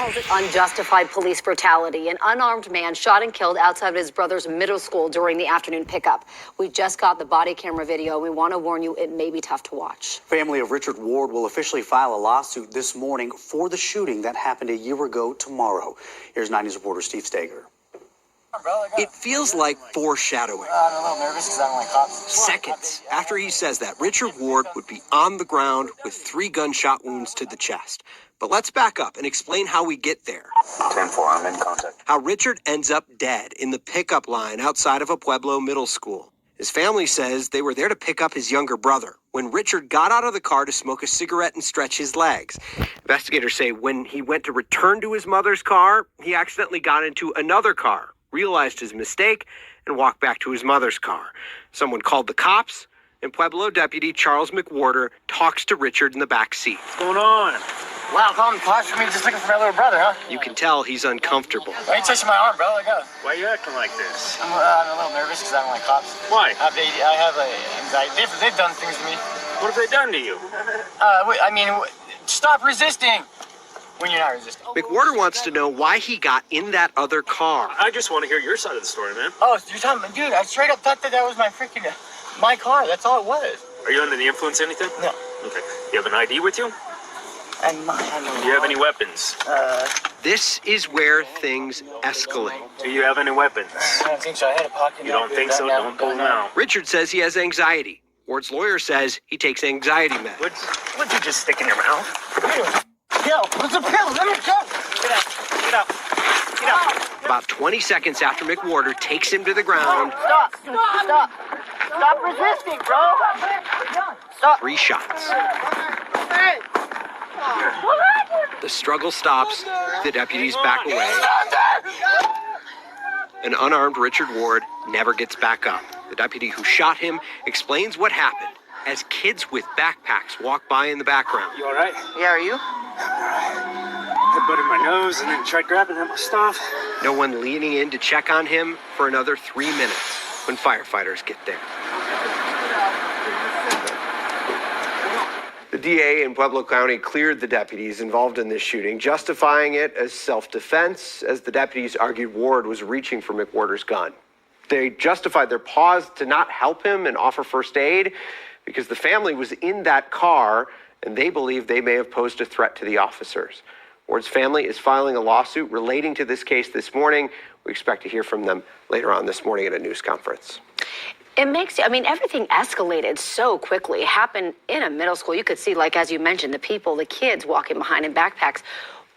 calls it unjustified police brutality. An unarmed man shot and killed outside of his brother's middle school during the afternoon pickup. We just got the body camera video. We want to warn you, it may be tough to watch. Family of Richard Ward will officially file a lawsuit this morning for the shooting that happened a year ago tomorrow. Here's 90's reporter Steve Steger. It feels like foreshadowing. I'm a little nervous because I don't like cops. Seconds after he says that, Richard Ward would be on the ground with 3 gunshot wounds to the chest. But let's back up and explain how we get there. 10-4, I'm in contact. How Richard ends up dead in the pickup line outside of a Pueblo middle school. His family says they were there to pick up his younger brother when Richard got out of the car to smoke a cigarette and stretch his legs. Investigators say when he went to return to his mother's car, he accidentally got into another car, realized his mistake, and walked back to his mother's car. Someone called the cops, and Pueblo deputy Charles McWhorter talks to Richard in the back seat. What's going on? Wow, calling cops for me, just looking for my little brother, huh? You can tell he's uncomfortable. Why are you touching my arm, bro? Let go. Why are you acting like this? I'm a little nervous because I don't like cops. Why? I have anxiety. They've done things to me. What have they done to you? Stop resisting when you're not resisting. McWhorter wants to know why he got in that other car. I just want to hear your side of the story, man. Oh, you're talking, dude, I straight up thought that was my car. That's all it was. Are you under the influence of anything? No. Okay. You have an ID with you? Do Do you have any weapons? This is where things escalate. Do you have any weapons? I don't think so. I had a pocket. You don't think so? Don't pull them out. Richard says he has anxiety. Ward's lawyer says he takes anxiety meds. What'd you just stick in your mouth? Yo, what's the pill? Let me go. Get out. Get out. Get out. About 20 seconds after McWhorter takes him to the ground, Stop. Stop. Stop resisting, bro. Stop. 3 shots. The struggle stops. The deputies back away. An unarmed Richard Ward never gets back up. The deputy who shot him explains what happened as kids with backpacks walk by in the background. You all right? Yeah, are you? I buttered my nose and then tried grabbing at my stuff. No one leaning in to check on him for another 3 minutes when firefighters get there. The DA in Pueblo County cleared the deputies involved in this shooting, justifying it as self-defense, as the deputies argued Ward was reaching for McWhorter's gun. They justified their pause to not help him and offer first aid because the family was in that car and they believe they may have posed a threat to the officers. Ward's family is filing a lawsuit relating to this case this morning. We expect to hear from them later on this morning at a news conference. It makes you, everything escalated so quickly. It happened in a middle school. You could see, like, as you mentioned, the kids walking behind in backpacks.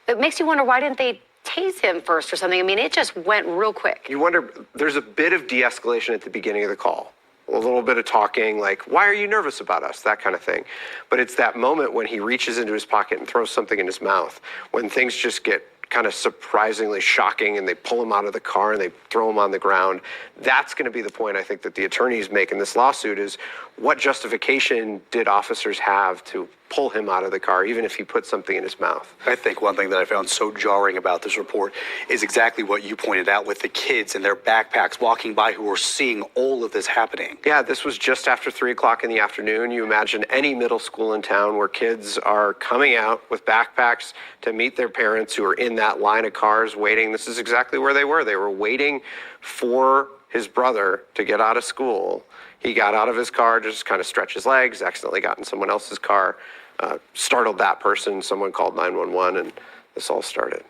It makes you wonder, why didn't they tase him first or something? It just went real quick. You wonder, there's a bit of de-escalation at the beginning of the call. A little bit of talking, like, why are you nervous about us? That kind of thing. But it's that moment when he reaches into his pocket and throws something in his mouth, when things just get kind of surprisingly shocking and they pull him out of the car and they throw him on the ground. That's going to be the point I think that the attorneys make in this lawsuit is what justification did officers have to pull him out of the car, even if he put something in his mouth? I think one thing that I found so jarring about this report is exactly what you pointed out with the kids and their backpacks walking by who are seeing all of this happening. Yeah, this was just after 3 o'clock in the afternoon. You imagine any middle school in town where kids are coming out with backpacks to meet their parents who are in that line of cars waiting. This is exactly where they were. They were waiting for his brother to get out of school. He got out of his car, just kind of stretched his legs, accidentally got in someone else's car, startled that person. Someone called 911, and this all started.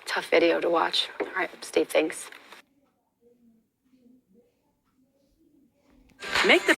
Tough video to watch. All right, Steve, thanks. Make the